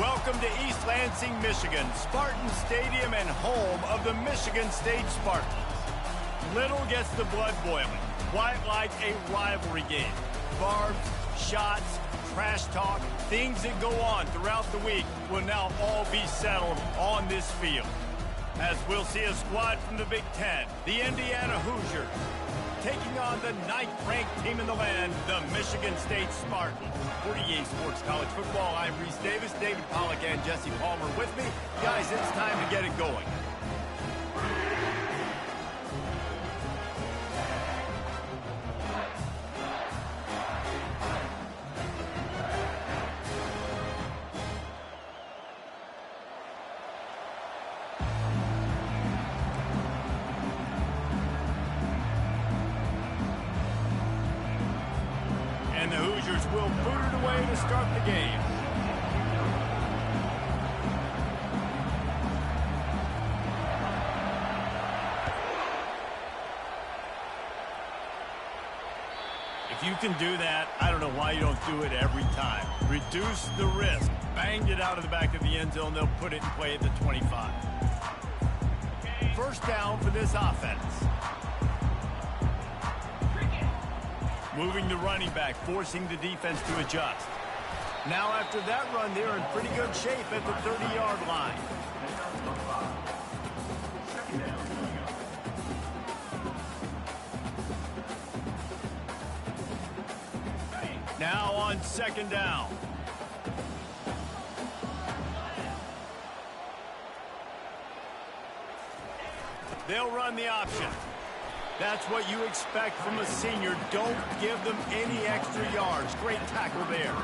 Welcome to East Lansing, Michigan, Spartan Stadium and home of the Michigan State Spartans. Little gets the blood boiling, quite like a rivalry game. Barbs, shots, trash talk, things that go on throughout the week will now all be settled on this field. As we'll see a squad from the Big Ten, the Indiana Hoosiers, taking on the 9th-ranked team in the land, the Michigan State Spartans. 48 Sports College Football, I'm Reese Davis, David Pollack, and Jesse Palmer with me. Guys, it's time to get it going. And the Hoosiers will boot it away to start the game. If you can do that, I don't know why you don't do it every time. Reduce the risk. Banged it out of the back of the end zone. They'll put it and play at the 25. First down for this offense. Moving the running back, forcing the defense to adjust. Now after that run, they're in pretty good shape at the 30-yard line. Now on second down. They'll run the option. That's what you expect from a senior. Don't give them any extra yards. Great tackle there.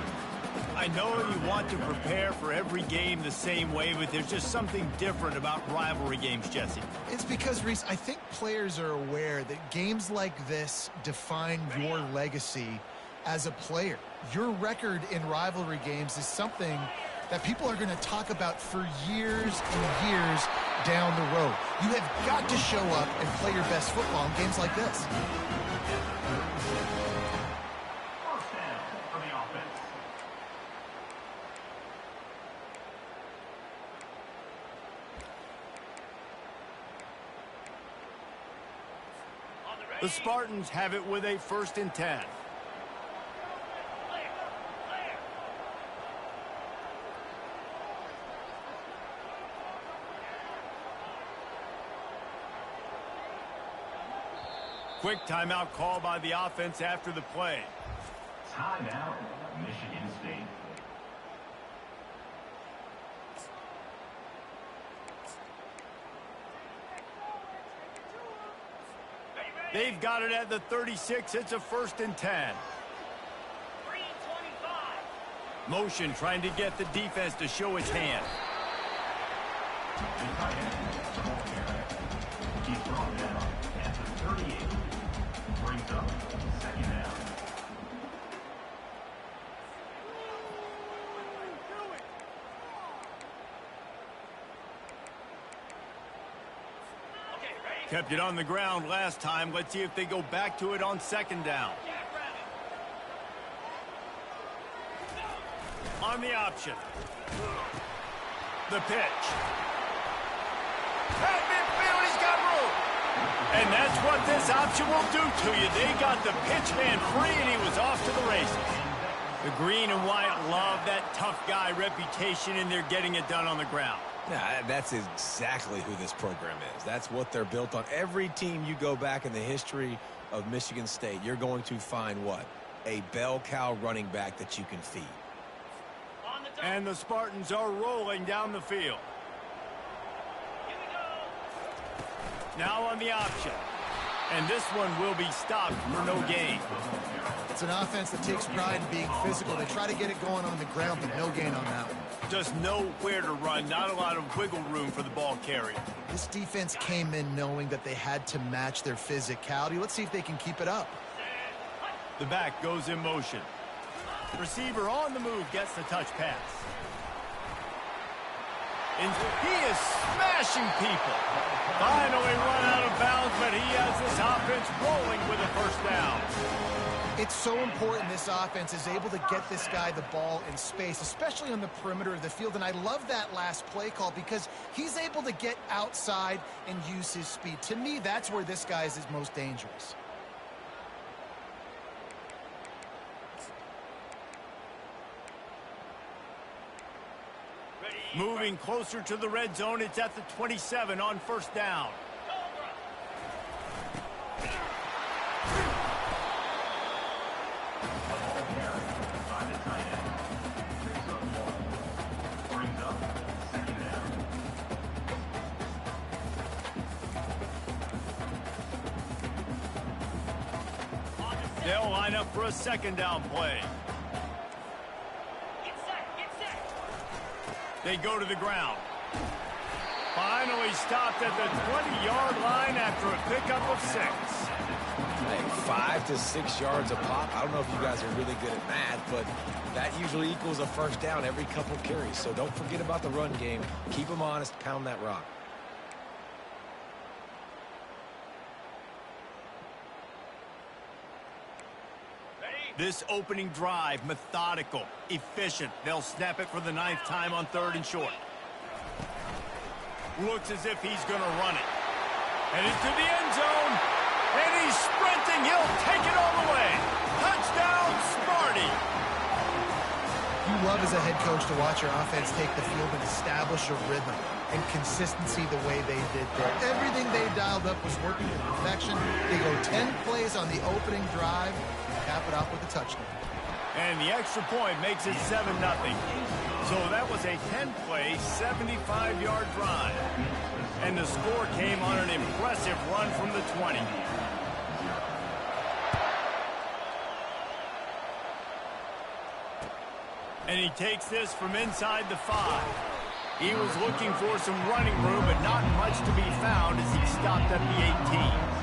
I know you want to prepare for every game the same way, but there's just something different about rivalry games, Jesse. It's because, Reese, I think players are aware that games like this define your legacy as a player. Your record in rivalry games is something that people are going to talk about for years and years down the road. You have got to show up and play your best football in games like this. First down for the offense. The Spartans have it with a 1st and 10. Quick timeout call by the offense after the play. Timeout, Michigan State. They've got it at the 36. It's a 1st and 10. Motion trying to get the defense to show its hand. He's brought down at the 38. Brings up second down. Kept it on the ground last time. Let's see if they go back to it on 2nd down. On the option. The pitch. At midfield, he's got room. And that's what this option will do to you. They got the pitch man free, and he was off to the races. The green and white love that tough guy reputation, and they're getting it done on the ground. Yeah, that's exactly who this program is. That's what they're built on. Every team you go back in the history of Michigan State, you're going to find what? A bell cow running back that you can feed. And the Spartans are rolling down the field. Now on the option. And this one will be stopped for no gain. It's an offense that takes pride in being physical. They try to get it going on the ground, but no gain on that one. Just know where to run. Not a lot of wiggle room for the ball carrier. This defense came in knowing that they had to match their physicality. Let's see if they can keep it up. The back goes in motion. Receiver on the move gets the touch pass. And he is smashing people. Finally run out of bounds, but he has this offense rolling with a 1st down. It's so important this offense is able to get this guy the ball in space, especially on the perimeter of the field. And I love that last play call because he's able to get outside and use his speed. To me, that's where this guy is most dangerous. Moving closer to the red zone, it's at the 27 on first down. They'll line up for a second down play. They go to the ground. Finally stopped at the 20-yard line after a pickup of 6. Hey, 5 to 6 yards a pop. I don't know if you guys are really good at math, but that usually equals a first down every couple carries. So don't forget about the run game. Keep them honest. Pound that rock. This opening drive, methodical, efficient. They'll snap it for the 9th time on 3rd and short. Looks as if he's going to run it. And into the end zone. And he's sprinting. He'll take it all the way. Touchdown, Sparty. You love as a head coach to watch your offense take the field and establish a rhythm and consistency the way they did there. Everything they dialed up was working to perfection. They go 10 plays on the opening drive. Cap it off with a touchdown. And the extra point makes it 7-0. So that was a 10-play, 75-yard drive. And the score came on an impressive run from the 20. And he takes this from inside the 5. He was looking for some running room, but not much to be found as he stopped at the 18.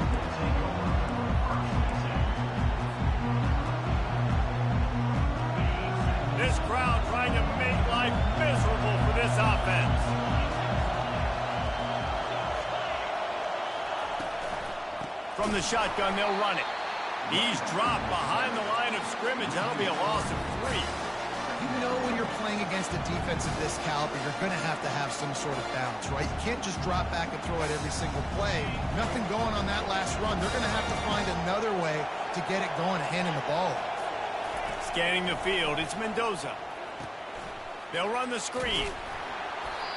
This crowd trying to make life miserable for this offense. From the shotgun, they'll run it. He's dropped behind the line of scrimmage. That'll be a loss of 3. You know when you're playing against a defense of this caliber, you're going to have some sort of balance, right? You can't just drop back and throw it every single play. Nothing going on that last run. They're going to have to find another way to get it going and handing the ball off. Scanning the field, it's Mendoza. They'll run the screen.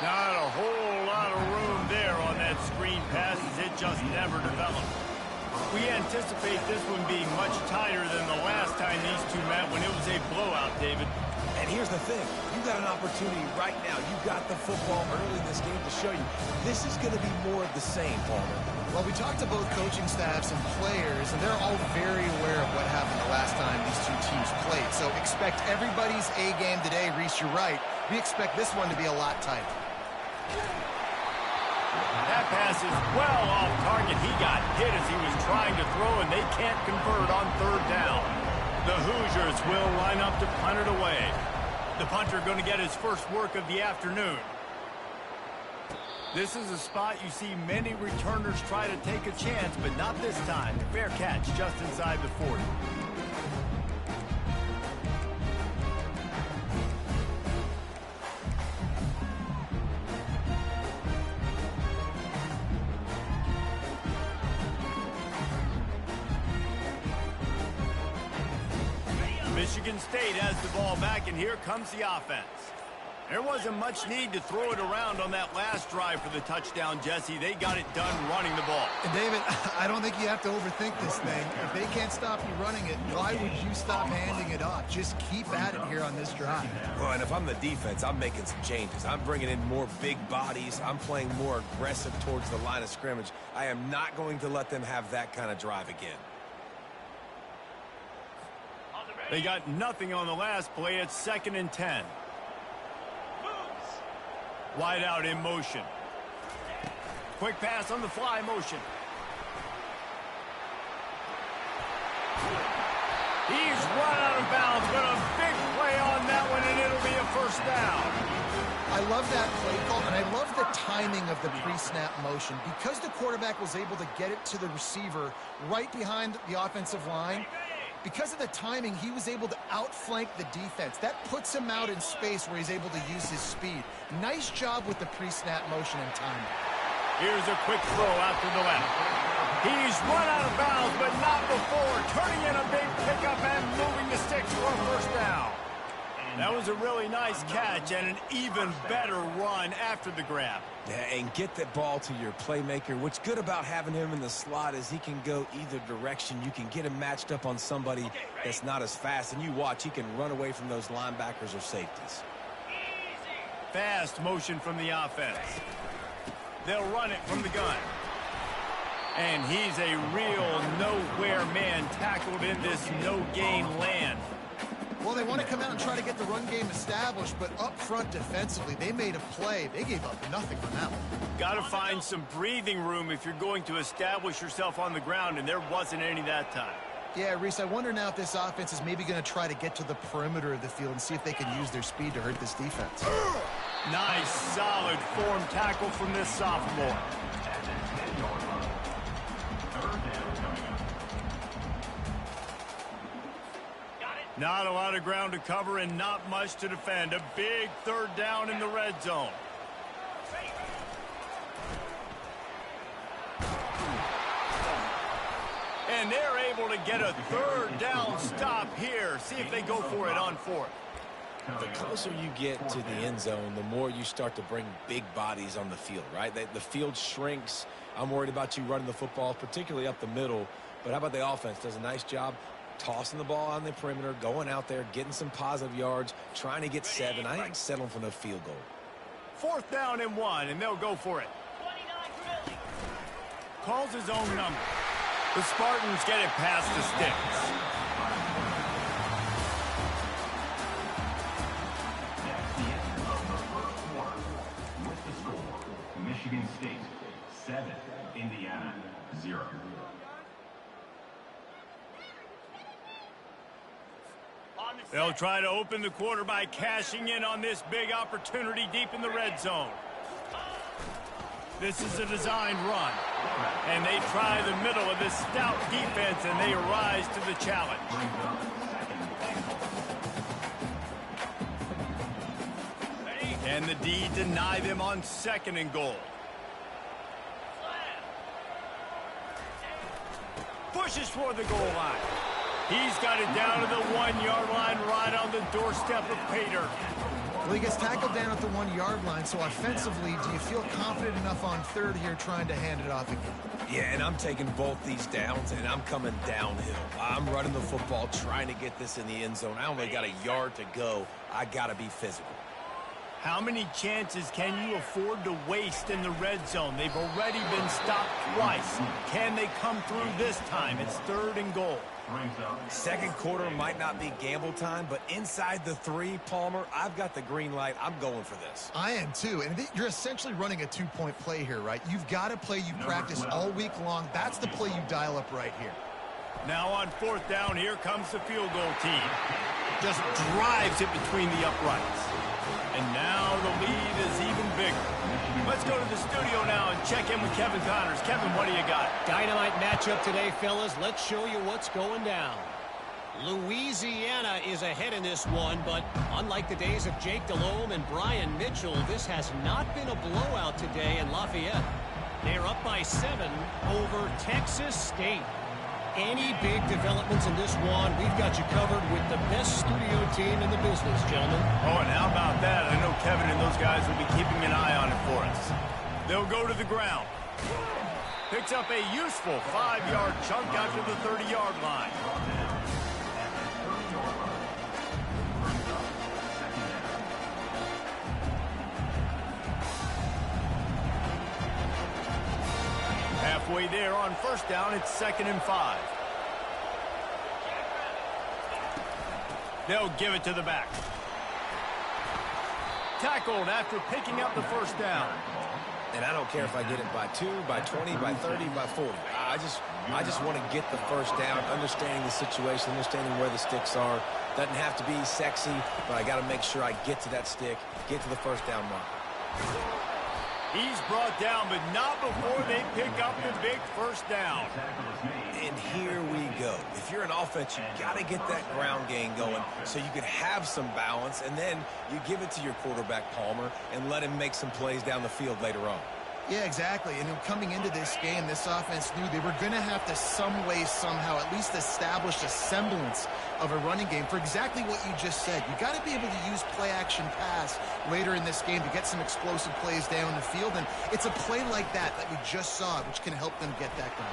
Not a whole lot of room there on that screen pass as it just never developed. We anticipate this one being much tighter than the last time these two met when it was a blowout, David. And here's the thing. You got an opportunity right now. You got the football early in this game to show you. This is going to be more of the same, Palmer. Well, we talked to both coaching staffs and players, and they're all very aware of what happened the last time these two teams played. So expect everybody's A game today. Reese, you're right. We expect this one to be a lot tighter. That pass is well off target. He got hit as he was trying to throw, and they can't convert on 3rd down. The Hoosiers will line up to punt it away. The punter going to get his first work of the afternoon. This is a spot you see many returners try to take a chance, but not this time. Fair catch just inside the 40. Michigan State has the ball back, and here comes the offense. There wasn't much need to throw it around on that last drive for the touchdown, Jesse. They got it done running the ball. And, David, I don't think you have to overthink this thing. If they can't stop you running it, why would you stop handing it off? Just keep at it here on this drive. Well, and if I'm the defense, I'm making some changes. I'm bringing in more big bodies. I'm playing more aggressive towards the line of scrimmage. I am not going to let them have that kind of drive again. They got nothing on the last play. It's 2nd and 10. Wide out in motion. Quick pass on the fly motion. He's run out of bounds, but a big play on that one, and it'll be a first down. I love that play call, and I love the timing of the pre-snap motion. Because the quarterback was able to get it to the receiver right behind the offensive line, Because of the timing, he was able to outflank the defense. That puts him out in space where he's able to use his speed. Nice job with the pre-snap motion and timing. Here's a quick throw out to the left. He's run out of bounds, but not before. Turning in a big pickup and moving the sticks for a first down. That was a really nice catch and an even better run after the grab. Yeah, and get that ball to your playmaker. What's good about having him in the slot is he can go either direction. You can get him matched up on somebody that's not as fast, and you watch, he can run away from those linebackers or safeties. Fast motion from the offense. They'll run it from the gun. And he's a real nowhere man tackled in this no-gain land. Well, they want to come out and try to get the run game established, but up front defensively, they made a play. They gave up nothing on that one. Got to find some breathing room if you're going to establish yourself on the ground, and there wasn't any that time. Yeah, Reese, I wonder now if this offense is maybe going to try to get to the perimeter of the field and see if they can use their speed to hurt this defense. Nice, solid form tackle from this sophomore. Not a lot of ground to cover and not much to defend. A big third down in the red zone. And they're able to get a third down stop here. See if they go for it on fourth. The closer you get to the end zone, the more you start to bring big bodies on the field, right? The field shrinks. I'm worried about you running the football, particularly up the middle. But how about the offense? Does a nice job tossing the ball on the perimeter, going out there, getting some positive yards, trying to get 7. I ain't settling for no field goal. Fourth down and 1, and they'll go for it. Calls his own number. The Spartans get it past the sticks. With the score, Michigan State 7, Indiana 0. They'll try to open the quarter by cashing in on this big opportunity deep in the red zone. This is a designed run. And they try the middle of this stout defense, and they rise to the challenge. Can the D deny them on 2nd and goal? Pushes for the goal line. He's got it down to the 1-yard line, right on the doorstep of Pater. Well, he gets tackled down at the 1-yard line, so offensively, do you feel confident enough on third here trying to hand it off again? Yeah, and I'm taking both these downs, and I'm coming downhill. I'm running the football, trying to get this in the end zone. I only got a yard to go. I got to be physical. How many chances can you afford to waste in the red zone? They've already been stopped twice. Can they come through this time? It's 3rd and goal. Second quarter might not be gamble time, but inside the 3, Palmer, I've got the green light. I'm going for this. I am too, and you're essentially running a 2-point play here, right? You've got a play you practice all week long. That's the play you dial up right here. Now on 4th down, here comes the field goal team. Just drives it between the uprights. And now the lead is even bigger. Let's go to the studio now and check in with Kevin Connors. Kevin, what do you got? Dynamite matchup today, fellas. Let's show you what's going down. Louisiana is ahead in this one, but unlike the days of Jake Delhomme and Brian Mitchell, this has not been a blowout today in Lafayette. They're up by 7 over Texas State. Any big developments in this one, we've got you covered with the best studio team in the business, gentlemen. Oh, and how about that? I know Kevin and those guys will be keeping an eye on it for us. They'll go to the ground. Picks up a useful 5-yard chunk after the 30-yard line. Halfway there on 1st down, it's 2nd and 5. They'll give it to the back. Tackled after picking up the 1st down. And I don't care if I get it by 2, by 20, by 30, by 40. I just want to get the 1st down, understanding the situation, understanding where the sticks are. Doesn't have to be sexy, but I got to make sure I get to that stick, get to the 1st down mark. He's brought down, but not before they pick up the big first down. And here we go. If you're an offense, you got to get that ground game going so you can have some balance, and then you give it to your quarterback, Palmer, and let him make some plays down the field later on. Yeah, exactly. And coming into this game, this offense knew they were going to have to some way, somehow, at least establish a semblance of a running game for exactly what you just said. You got to be able to use play-action pass later in this game to get some explosive plays down the field. And it's a play like that we just saw, which can help them get that going.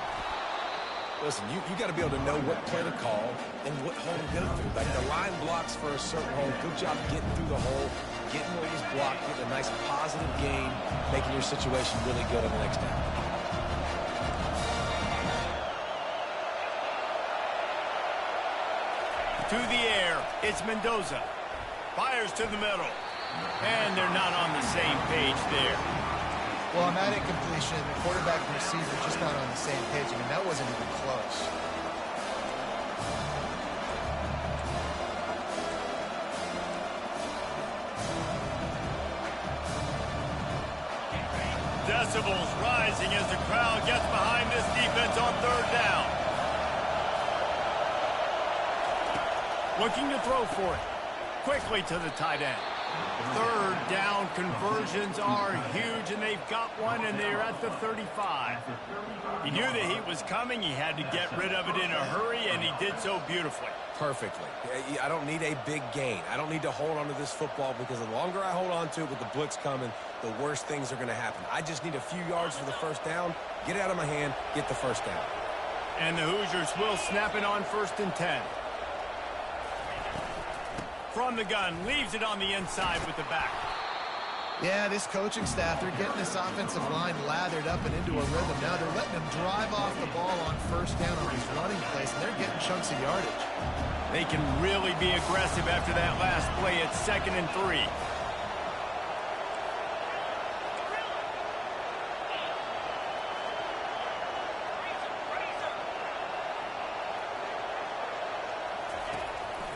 Listen, you got to be able to know what play to call and what hole to go through. Like the line blocks for a certain hole. Good job getting through the hole, getting where he's blocked, getting a nice positive gain, making your situation really good on the next down. To the air, it's Mendoza. Fires to the middle. And they're not on the same page there. Well, on that incompletion, the quarterback and receiver just not on the same page. I mean, that wasn't even close. Decibels rising as the crowd gets behind this defense on third down. Looking to throw for it. Quickly to the tight end. Third down conversions are huge, and they've got one, and they're at the 35. He knew the heat was coming. He had to get rid of it in a hurry, and he did so beautifully. Perfectly. I don't need a big gain. I don't need to hold on to this football because the longer I hold on to it with the blitz coming, the worse things are going to happen. I just need a few yards for the first down, get it out of my hand, get the first down. And the Hoosiers will snap it on 1st and 10. From the gun, leaves it on the inside with the back. Yeah, this coaching staff, they're getting this offensive line lathered up and into a rhythm. Now they're letting them drive off the ball on 1st down on these running plays, and they're getting chunks of yardage. They can really be aggressive after that last play at 2nd and 3.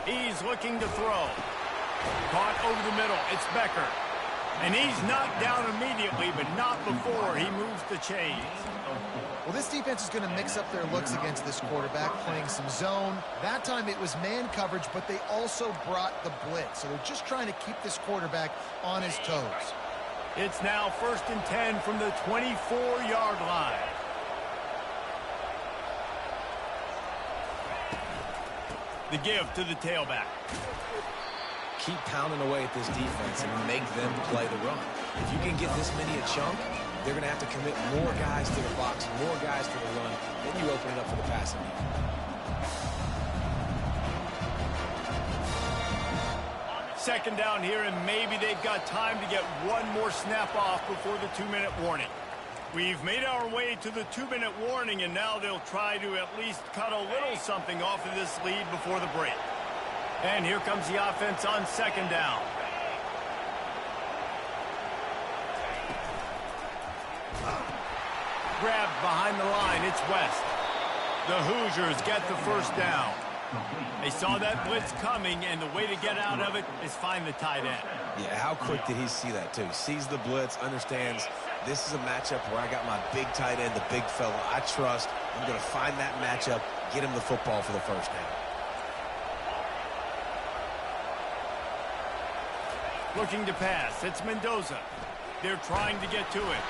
He's looking to throw. Caught over the middle. It's Becker. And he's knocked down immediately, but not before he moves the chains. Well, this defense is going to mix up their looks against this quarterback, playing some zone. That time it was man coverage, but they also brought the blitz. So they're just trying to keep this quarterback on his toes. It's now 1st and 10 from the 24-yard line. The give to the tailback. Keep pounding away at this defense and make them play the run. If you can get this many a chunk, they're going to have to commit more guys to the box, more guys to the run. Then you open it up for the passing game. Second down here, and maybe they've got time to get one more snap off before the 2-minute warning. We've made our way to the 2-minute warning, and now they'll try to at least cut a little something off of this lead before the break. And here comes the offense on 2nd down. Grabbed behind the line, it's West. The Hoosiers get the 1st down. They saw that blitz coming, and the way to get out of it is find the tight end. Yeah, how quick did he see that, too? Sees the blitz, understands this is a matchup where I got my big tight end, the big fella I trust. I'm going to find that matchup, get him the football for the 1st down. Looking to pass. It's Mendoza. They're trying to get to it.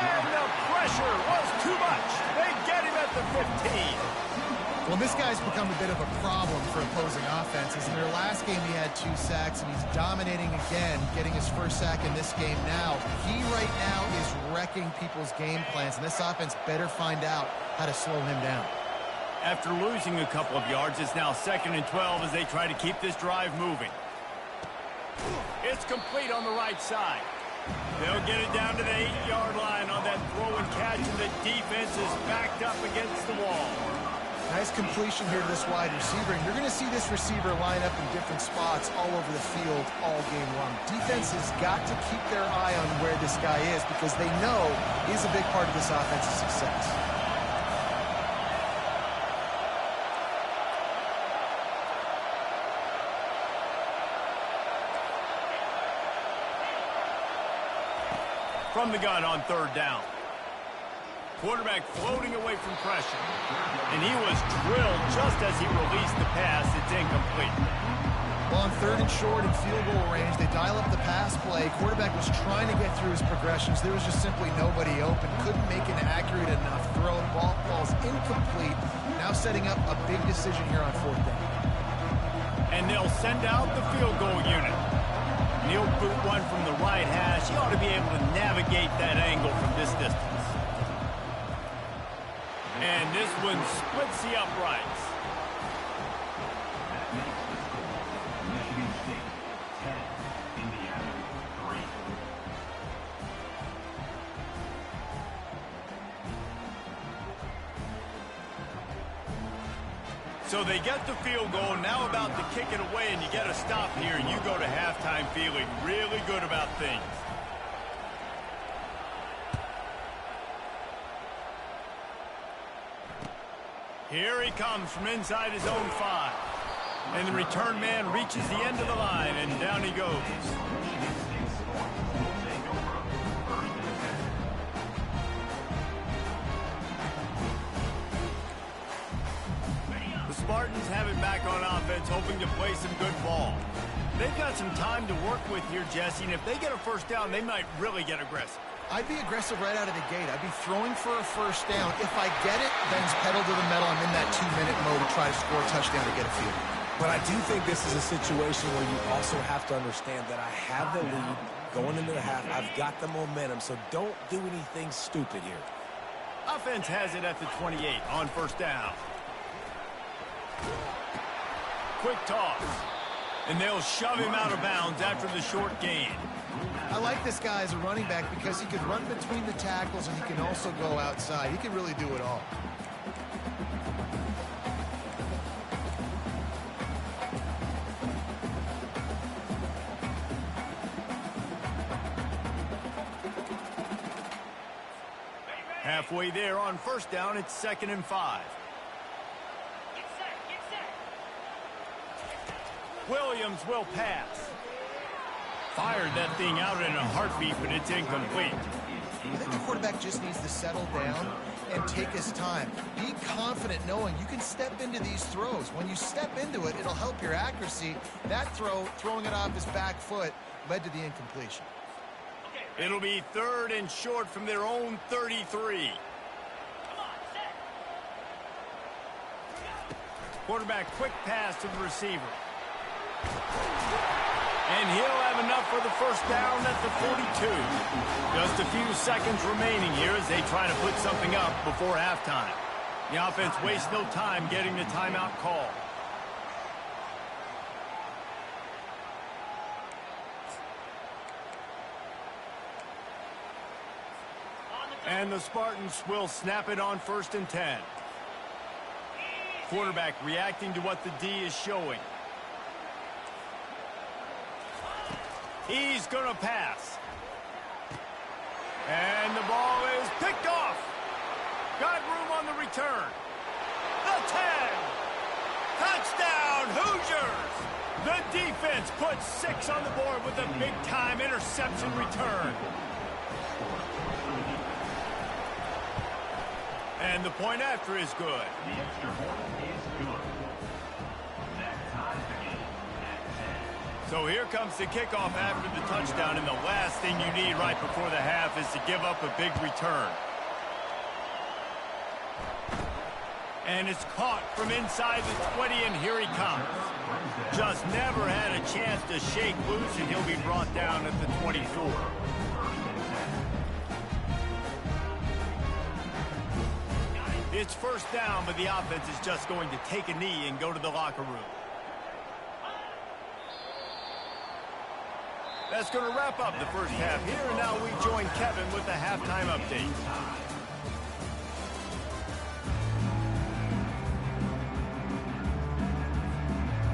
And the pressure was too much. They get him at the 15. Well, this guy's become a bit of a problem for opposing offenses. In their last game, he had 2 sacks, and he's dominating again, getting his 1st sack in this game now. He right now is wrecking people's game plans, and this offense better find out how to slow him down. After losing a couple of yards, it's now 2nd and 12 as they try to keep this drive moving. It's complete on the right side. They'll get it down to the 8-yard line on that throw and catch, and the defense is backed up against the wall. Nice completion here to this wide receiver, and you're going to see this receiver line up in different spots all over the field all game long. Defense has got to keep their eye on where this guy is because they know he's a big part of this offense's success. from the gun on third down. Quarterback floating away from pressure. And he was drilled just as he released the pass. It's incomplete. Well, on third and short and field goal range, they dial up the pass play. Quarterback was trying to get through his progressions. There was just simply nobody open. Couldn't make an accurate enough throw. The ball falls incomplete. Now setting up a big decision here on fourth down. And they'll send out the field goal unit. He'll boot one from the right hash. He ought to be able to navigate that angle from this distance. And this one splits the uprights. Michigan State 10, Indiana 3. So they get the field goal, now about to kick it away, and you get a stop here, and you go to halftime feeling really good about things. Here he comes from inside his own 5. And the return man reaches the end of the line, and down he goes. The Spartans have it back on offense, hoping to play some good ball. They've got some time to work with here, Jesse, and if they get a first down, they might really get aggressive. I'd be aggressive right out of the gate. I'd be throwing for a first down. If I get it, then it's pedal to the metal. I'm in that 2-minute mode to try to score a touchdown to get a field. But I do think this is a situation where you also have to understand that I have the lead going into the half. I've got the momentum, so don't do anything stupid here. Offense has it at the 28 on first down. Quick toss. And they'll shove him out of bounds after the short gain. I like this guy as a running back because he can run between the tackles and he can also go outside. He can really do it all. Halfway there on first down, it's 2nd and 5. Williams will pass. Fired that thing out in a heartbeat, but it's incomplete. I think the quarterback just needs to settle down and take his time. Be confident knowing you can step into these throws. When you step into it, it'll help your accuracy. That throw, throwing it off his back foot, led to the incompletion. It'll be 3rd and short from their own 33. Quarterback quick pass to the receiver. And he'll have enough for the first down at the 42. Just a few seconds remaining here as they try to put something up before halftime. The offense wastes no time getting the timeout call. And the Spartans will snap it on 1st and 10. Quarterback reacting to what the D is showing. He's going to pass. And the ball is picked off. Got room on the return. The 10. Touchdown, Hoosiers. The defense puts 6 on the board with a big-time interception return. And the point after is good. The extra point is good. That ties the game at 10. So here comes the kickoff after the touchdown, and the last thing you need right before the half is to give up a big return. And it's caught from inside the 20, and here he comes. Just never had a chance to shake loose, and he'll be brought down at the 24. It's first down, but the offense is just going to take a knee and go to the locker room. That's going to wrap up the first half here, and now we join Kevin with the halftime update.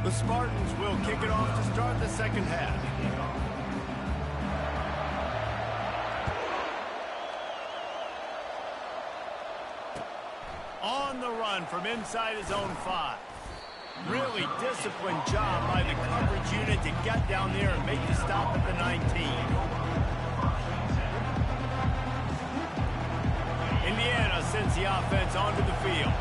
The Spartans will kick it off to start the second half. On the run from inside his own 5. Really disciplined job by the coverage unit to get down there and make the stop at the 19. the offense onto the field.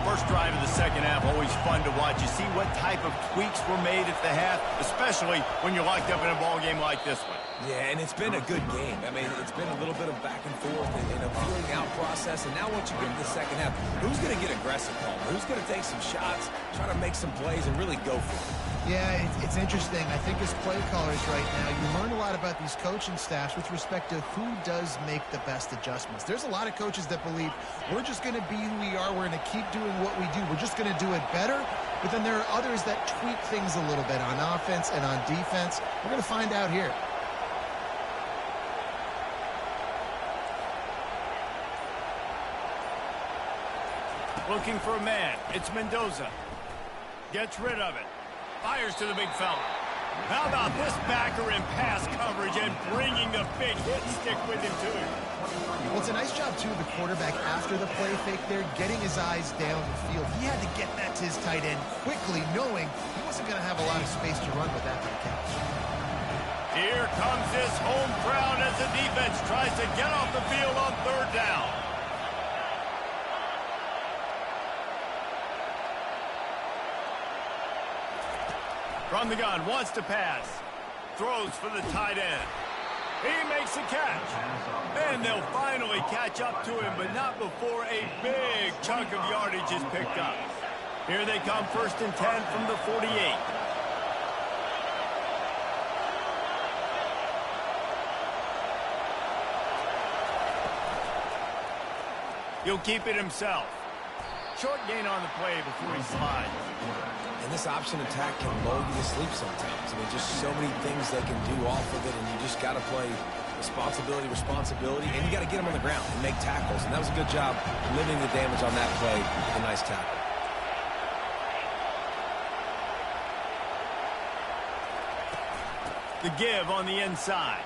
First drive of the second half, always fun to watch. You see what type of tweaks were made at the half, especially when you're locked up in a ball game like this one. Yeah, and it's been a good game. I mean, it's been a little bit of back and forth and a feeling out process. And now once you get to the second half, who's going to get aggressive, Paul? Who's going to take some shots, try to make some plays, and really go for it? Yeah, it's interesting. I think as play callers right now, you learn a lot about these coaching staffs with respect to who does make the best adjustments. There's a lot of coaches that believe we're just going to be who we are. We're going to keep doing what we do. We're just going to do it better. But then there are others that tweak things a little bit on offense and on defense. We're going to find out here. Looking for a man. It's Mendoza. Gets rid of it. Fires to the big fella. How about this backer in pass coverage and bringing the big hit stick with him to him? Well, it's a nice job, too, of the quarterback after the play fake there, getting his eyes down the field. He had to get that to his tight end quickly, knowing he wasn't going to have a lot of space to run with that big catch. Here comes this home crowd as the defense tries to get off the field on third down. From the gun, wants to pass. Throws for the tight end. He makes a catch. Then they'll finally catch up to him, but not before a big chunk of yardage is picked up. Here they come, 1st and 10 from the 48. He'll keep it himself. Short gain on the play before he slides. And this option attack can lull you to sleep sometimes. I mean, just so many things they can do off of it, and you just got to play responsibility, and you got to get them on the ground and make tackles. And that was a good job limiting the damage on that play with a nice tackle. The give on the inside.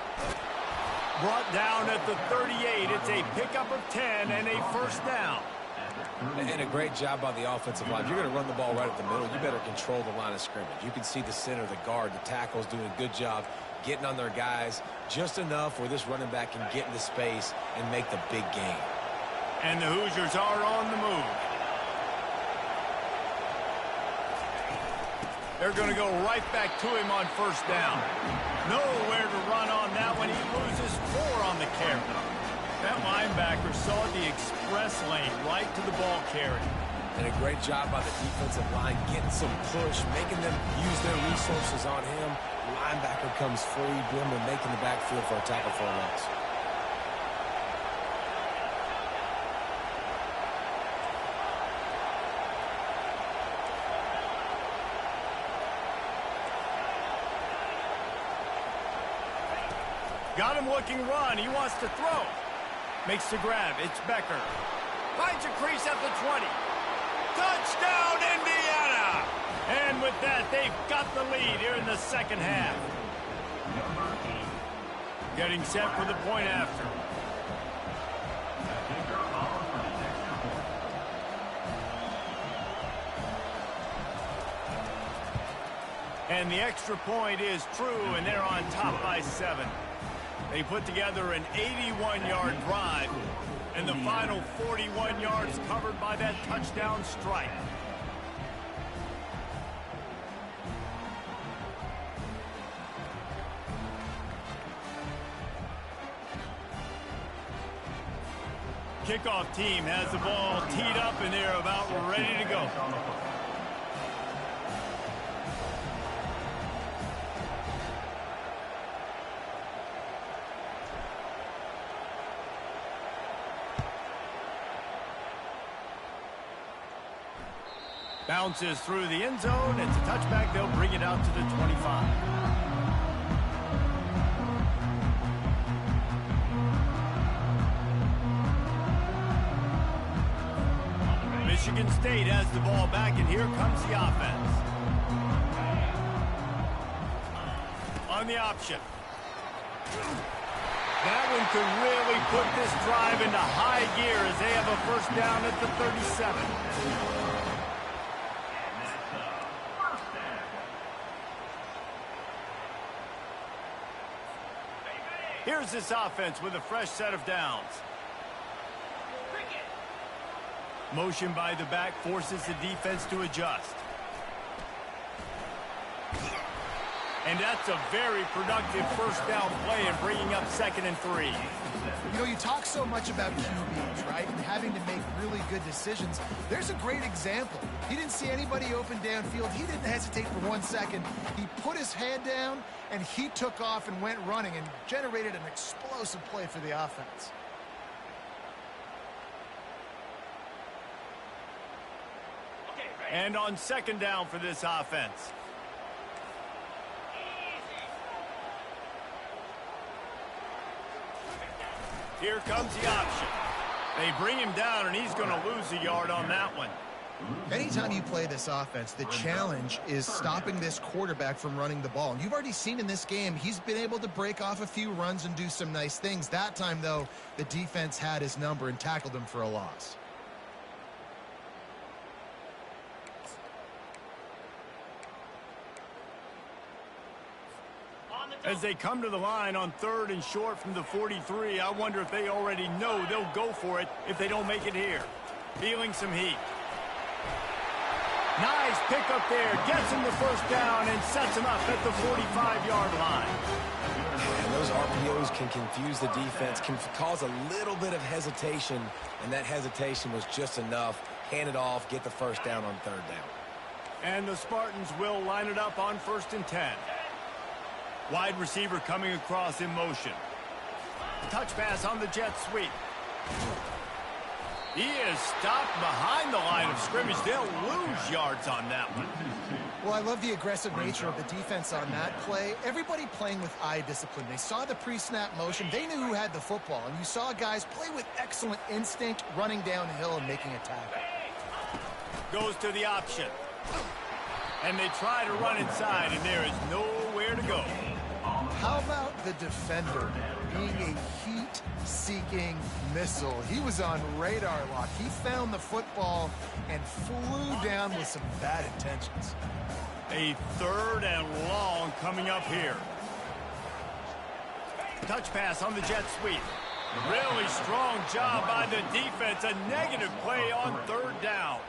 Brought down at the 38. It's a pickup of 10 and a 1st down. And a great job by the offensive line. If you're going to run the ball right at the middle, you better control the line of scrimmage. You can see the center, the guard, the tackles doing a good job getting on their guys just enough where this running back can get into space and make the big gain. And the Hoosiers are on the move. They're going to go right back to him on 1st down. Nowhere to run on that one. He loses 4 on the carry. That linebacker saw the express lane right to the ball carrier. And a great job by the defensive line getting some push, making them use their resources on him. Linebacker comes free, boom, and making the backfield for a tackle for a loss. Got him looking run. He wants to throw. Makes the grab. It's Becker. Finds a crease at the 20. Touchdown, Indiana! And with that, they've got the lead here in the second half. Getting set for the point after. And the extra point is true, and they're on top by 7. They put together an 81-yard drive, and the final 41 yards covered by that touchdown strike. Kickoff team has the ball teed up, and they're about ready to go. Bounces through the end zone. It's a touchback. They'll bring it out to the 25. Michigan State has the ball back, and here comes the offense. On the option. That one could really put this drive into high gear as they have a 1st down at the 37. Here's this offense with a fresh set of downs. Motion by the back forces the defense to adjust. And that's a very productive first down play and bringing up 2nd and 3. You know, you talk so much about QBs, right, and having to make really good decisions. There's a great example. He didn't see anybody open downfield. He didn't hesitate for 1 second. He put his head down, and he took off and went running and generated an explosive play for the offense. And on 2nd down for this offense. Here comes the option. They bring him down, and he's going to lose a yard on that one. Anytime you play this offense, the challenge is stopping this quarterback from running the ball. And you've already seen in this game, he's been able to break off a few runs and do some nice things. That time, though, the defense had his number and tackled him for a loss. As they come to the line on 3rd and short from the 43, I wonder if they already know they'll go for it if they don't make it here. Feeling some heat. Nice pick up there. Gets him the first down and sets him up at the 45-yard line. And those RPOs can confuse the defense, can cause a little bit of hesitation, and that hesitation was just enough. Hand it off, get the first down on 3rd down. And the Spartans will line it up on 1st and 10. Wide receiver coming across in motion. Touch pass on the jet sweep. He is stopped behind the line of scrimmage. They'll lose yards on that one. Well, I love the aggressive nature of the defense on that play. Everybody playing with eye discipline. They saw the pre-snap motion. They knew who had the football. And you saw guys play with excellent instinct, running downhill and making a tackle. Goes to the option. And they try to run inside, and there is nowhere to go. How about the defender being a heat-seeking missile? He was on radar lock. He found the football and flew down with some bad intentions. A 3rd and long coming up here. Touch pass on the jet sweep. Really strong job by the defense. A negative play on 3rd down.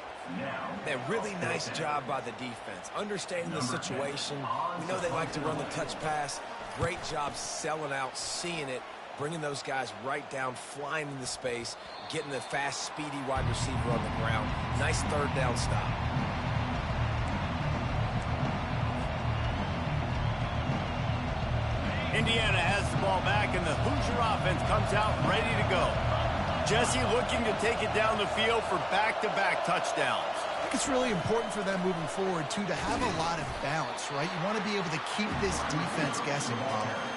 A really nice job by the defense, understanding the situation. We know they like to run the touch pass. Great job selling out, seeing it, bringing those guys right down, flying into space, getting the fast, speedy wide receiver on the ground. Nice 3rd down stop. Indiana has the ball back, and the Hoosier offense comes out ready to go. Jesse looking to take it down the field for back-to-back touchdowns. I think it's really important for them moving forward, too, to have a lot of balance, right? You want to be able to keep this defense guessing.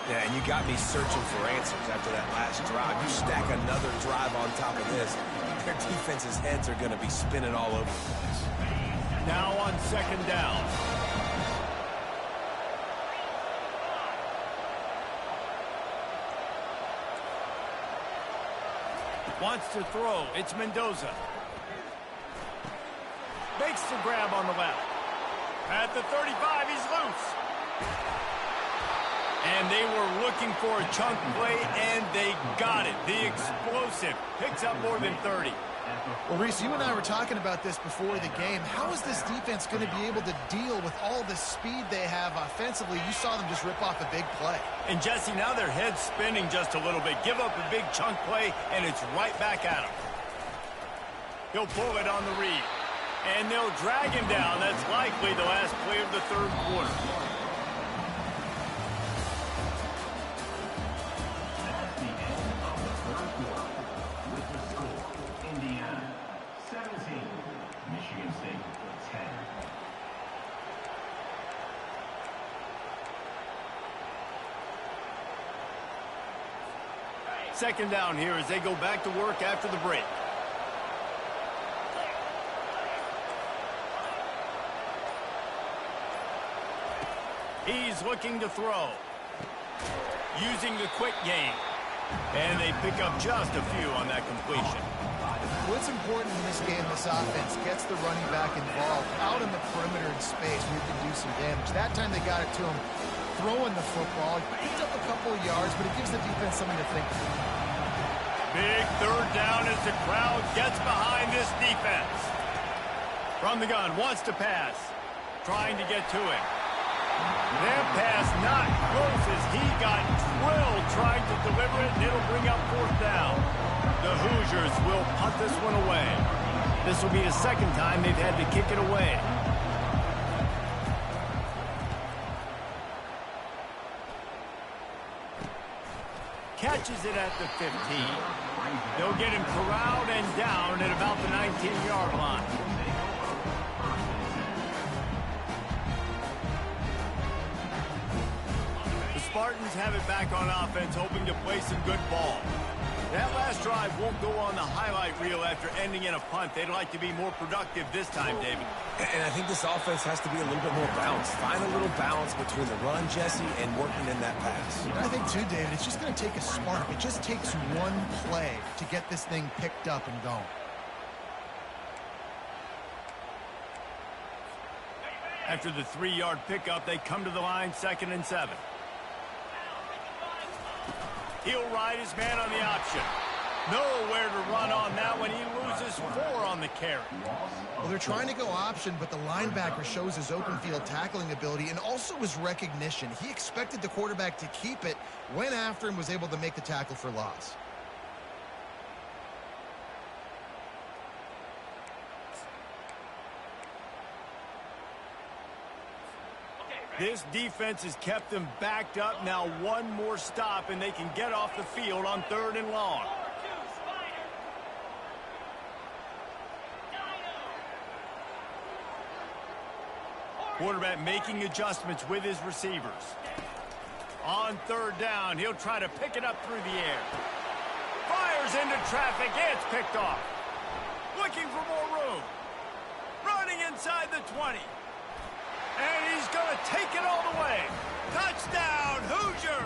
Yeah, and you got me searching for answers after that last drive. You stack another drive on top of this, their defense's heads are going to be spinning all over the place. Now on 2nd down. Wants to throw. It's Mendoza. Makes the grab on the left. At the 35, he's loose. And they were looking for a chunk play, and they got it. The explosive picks up more than 30. Well, Reese, you and I were talking about this before the game. How is this defense going to be able to deal with all the speed they have offensively? You saw them just rip off a big play. And, Jesse, now their head's spinning just a little bit. Give up a big chunk play, and it's right back at him. He'll pull it on the read. And they'll drag him down. That's likely the last play of the 3rd quarter. That's the end of the 3rd quarter. With the score, Indiana 17, Michigan State 10. Second down here as they go back to work after the break. He's looking to throw. Using the quick game. And they pick up just a few on that completion. What's important in this game, this offense gets the running back involved out in the perimeter in space where he can do some damage. That time they got it to him throwing the football. He picked up a couple of yards, but it gives the defense something to think about. Big 3rd down as the crowd gets behind this defense. From the gun, wants to pass. Trying to get to him. That pass not close as he got drilled trying to deliver it, and it'll bring up 4th down. The Hoosiers will punt this one away. This will be the second time they've had to kick it away. Catches it at the 15. They'll get him corralled and down at about the 19-yard line. The Spartans have it back on offense, hoping to play some good ball. That last drive won't go on the highlight reel after ending in a punt. They'd like to be more productive this time, David. And I think this offense has to be a little bit more balanced. Find a little balance between the run, Jesse, and working in that pass. And I think, too, David, it's just going to take a spark. It just takes one play to get this thing picked up and going. After the 3-yard pickup, they come to the line 2nd and 7. He'll ride his man on the option. Nowhere to run on that one. He loses 4 on the carry. Well, they're trying to go option, but the linebacker shows his open field tackling ability and also his recognition. He expected the quarterback to keep it, went after him, was able to make the tackle for loss. This defense has kept them backed up. Now one more stop, and they can get off the field on 3rd and long. Quarterback making adjustments with his receivers. On 3rd down, he'll try to pick it up through the air. Fires into traffic. It's picked off. Looking for more room. Running inside the 20. And he's going to take it all the way. Touchdown, Hoosiers!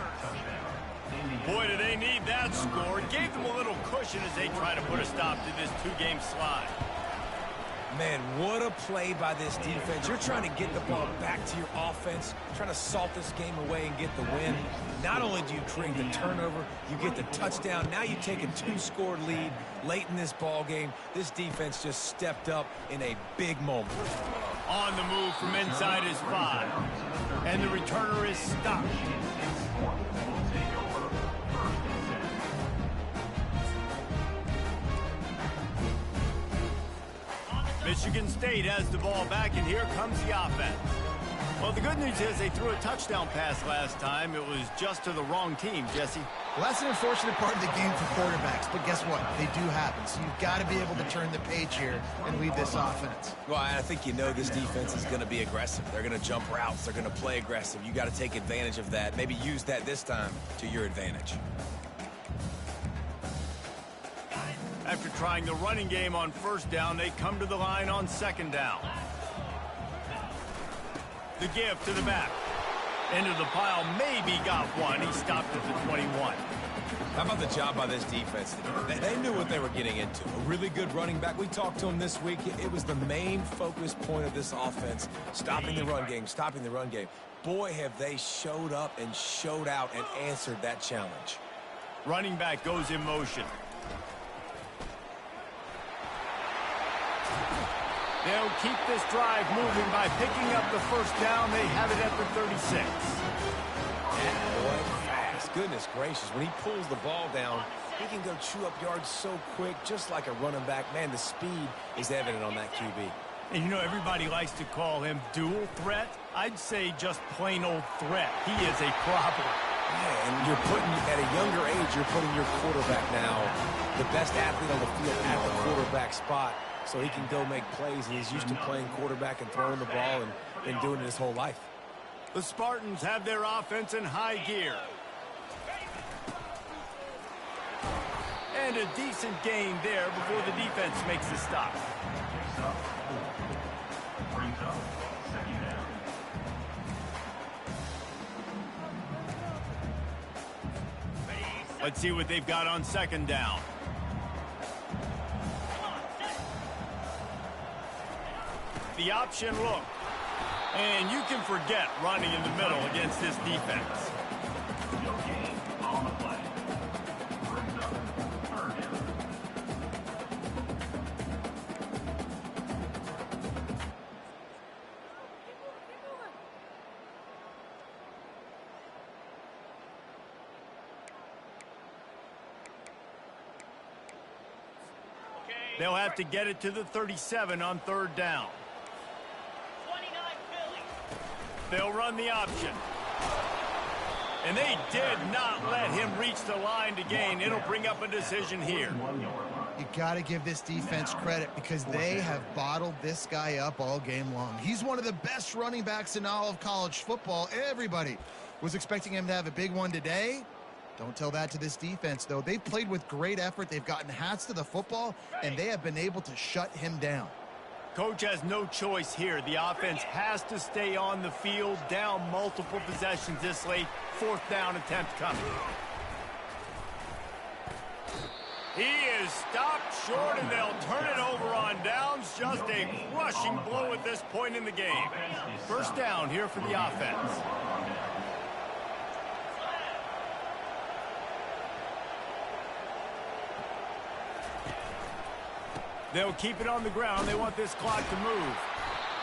Boy, do they need that score. It gave them a little cushion as they try to put a stop to this 2-game slide. Man, what a play by this defense. You're trying to get the ball back to your offense, trying to salt this game away and get the win. Not only do you create the turnover, you get the touchdown. Now you take a 2-score lead late in this ball game. This defense just stepped up in a big moment. On the move from inside his 5. And the returner is stopped. Michigan State has the ball back, and here comes the offense. Well, the good news is they threw a touchdown pass last time. It was just to the wrong team, Jesse. Well, that's an unfortunate part of the game for quarterbacks, but guess what? They do happen, so you've got to be able to turn the page here and lead this offense. Well, I think you know this defense is going to be aggressive. They're going to jump routes. They're going to play aggressive. You got to take advantage of that. Maybe use that this time to your advantage. After trying the running game on 1st down, they come to the line on 2nd down. The give to the back. Into the pile, maybe got one. He stopped at the 21. How about the job by this defense? They knew what they were getting into. A really good running back. We talked to him this week. It was the main focus point of this offense. Stopping the run game, stopping the run game. Boy, have they showed up and showed out and answered that challenge. Running back goes in motion. They'll keep this drive moving by picking up the 1st down. They have it at the 36. That boy fast. Goodness gracious. When he pulls the ball down, he can go chew up yards so quick, just like a running back. Man, the speed is evident on that QB. And you know, everybody likes to call him dual threat. I'd say just plain old threat. He is a problem. Yeah, and you're putting, at a younger age, you're putting your quarterback now, the best athlete on the field at the quarterback spot, so he can go make plays, and he's used to playing quarterback and throwing the ball and been doing it his whole life. The Spartans have their offense in high gear. And a decent gain there before the defense makes the stop. Let's see what they've got on 2nd down. The option look. And you can forget running in the middle against this defense. They'll have to get it to the 37 on third down. They'll run the option. And they did not let him reach the line to gain. It'll bring up a decision here. You got to give this defense credit because they have bottled this guy up all game long. He's one of the best running backs in all of college football. Everybody was expecting him to have a big one today. Don't tell that to this defense, though. They've played with great effort. They've gotten hats to the football, and they have been able to shut him down. Coach has no choice here. The offense has to stay on the field, down multiple possessions this late. Fourth down attempt coming. He is stopped short, and they'll turn it over on downs. Just a crushing blow at this point in the game. First down here for the offense. They'll keep it on the ground. They want this clock to move.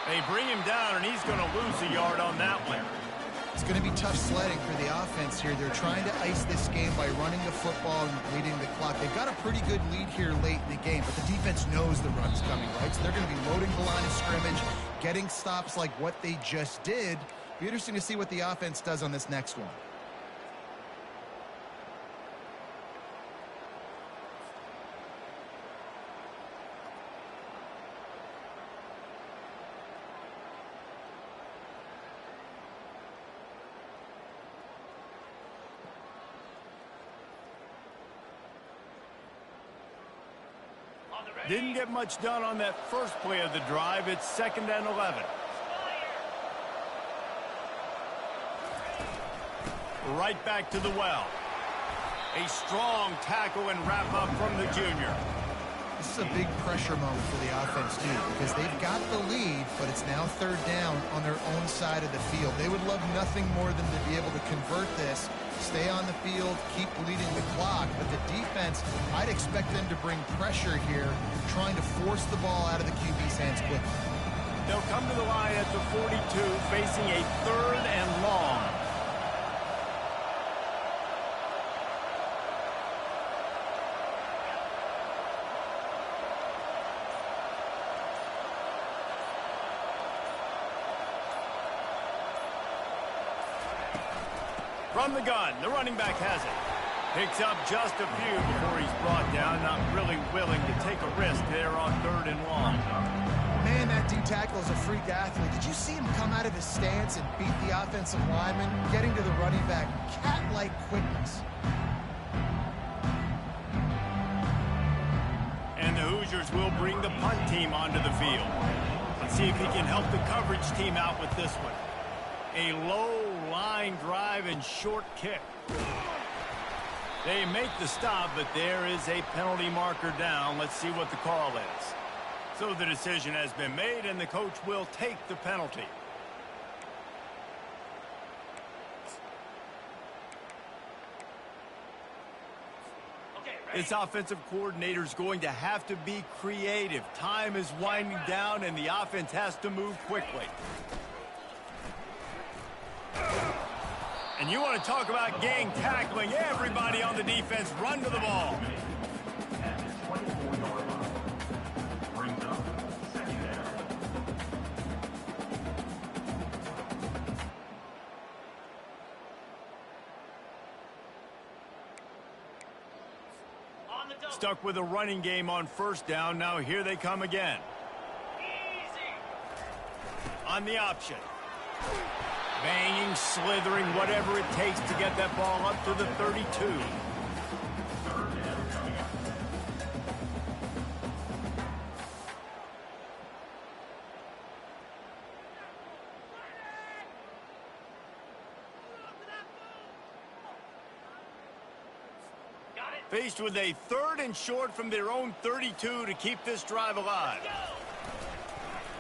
They bring him down, and he's going to lose a yard on that one. It's going to be tough sledding for the offense here. They're trying to ice this game by running the football and bleeding the clock. They've got a pretty good lead here late in the game, but the defense knows the run's coming, right? So they're going to be loading the line of scrimmage, getting stops like what they just did. Be interesting to see what the offense does on this next one. Didn't get much done on that first play of the drive. It's 2nd and 11. Right back to the well. A strong tackle and wrap up from the junior. This is a big pressure moment for the offense, too, because they've got the lead, but it's now third down on their own side of the field. They would love nothing more than to be able to convert this, stay on the field, keep leading the clock. But the defense, I'd expect them to bring pressure here, trying to force the ball out of the QB's hands quickly. They'll come to the line at the 42, facing a 3rd and long. From the gun, the running back has it. Picks up just a few before he's brought down. Not really willing to take a risk there on 3rd and long. Man, that D tackle is a freak athlete. Did you see him come out of his stance and beat the offensive lineman, getting to the running back? Cat-like quickness. And the Hoosiers will bring the punt team onto the field. Let's see if he can help the coverage team out with this one. A low line drive and short kick. They make the stop, but there is a penalty marker down. Let's see what the call is. So the decision has been made, and the coach will take the penalty. This offensive coordinator is going to have to be creative. Time is winding down, and the offense has to move quickly. And you want to talk about gang tackling. Everybody on the defense run to the ball. Stuck with a running game on first down. Now here they come again. On the option. Banging, slithering, whatever it takes to get that ball up to the 32. Faced with a 3rd and short from their own 32 to keep this drive alive.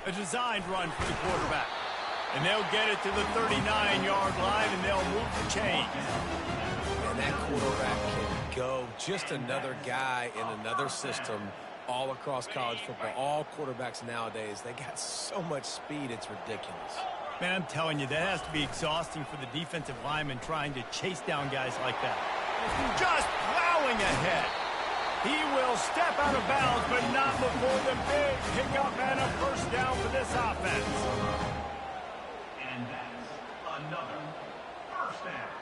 A designed run for the quarterback. And they'll get it to the 39-yard line, and they'll move the chains. And that quarterback can go. Just another guy in another system all across college football. All quarterbacks nowadays, they got so much speed, it's ridiculous. Man, I'm telling you, that has to be exhausting for the defensive lineman trying to chase down guys like that. Just plowing ahead. He will step out of bounds, but not before the big pickup and a first down for this offense. And that's another first down.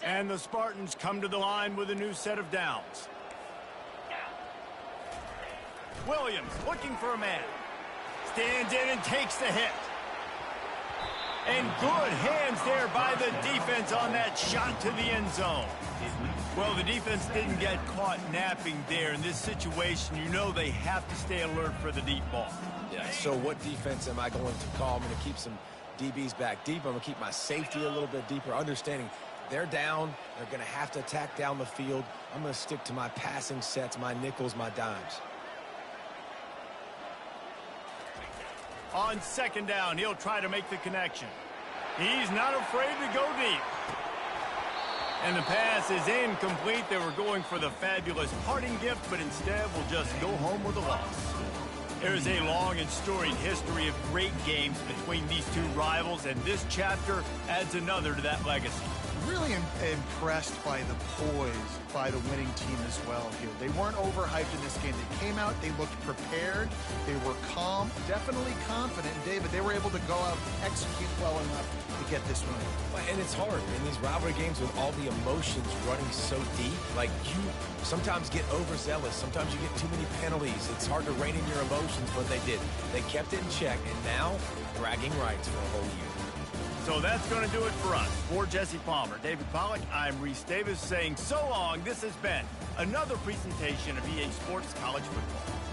And the Spartans come to the line with a new set of downs. Williams looking for a man. Stands in and takes the hit. And good hands there by the defense on that shot to the end zone. Well, the defense didn't get caught napping there. In this situation, you know they have to stay alert for the deep ball. Yeah, so what defense am I going to call? I'm going to keep some DBs back deep. I'm going to keep my safety a little bit deeper, understanding they're down. They're going to have to attack down the field. I'm going to stick to my passing sets, my nickels, my dimes. On second down, he'll try to make the connection. He's not afraid to go deep. And the pass is incomplete. They were going for the fabulous parting gift, but instead will just go home with a loss. There's a long and storied history of great games between these two rivals, and this chapter adds another to that legacy. Really impressed by the poise by the winning team as well here. They weren't overhyped in this game. They came out, they looked prepared, they were calm, definitely confident. And David, they were able to go out and execute well enough to get this win. And it's hard in these rivalry games with all the emotions running so deep. Like, you sometimes get overzealous. Sometimes you get too many penalties. It's hard to rein in your emotions, but they did. They kept it in check, and now bragging rights for a whole year. So that's going to do it for us. For Jesse Palmer, David Pollack, I'm Reese Davis saying so long. This has been another presentation of EA Sports College Football.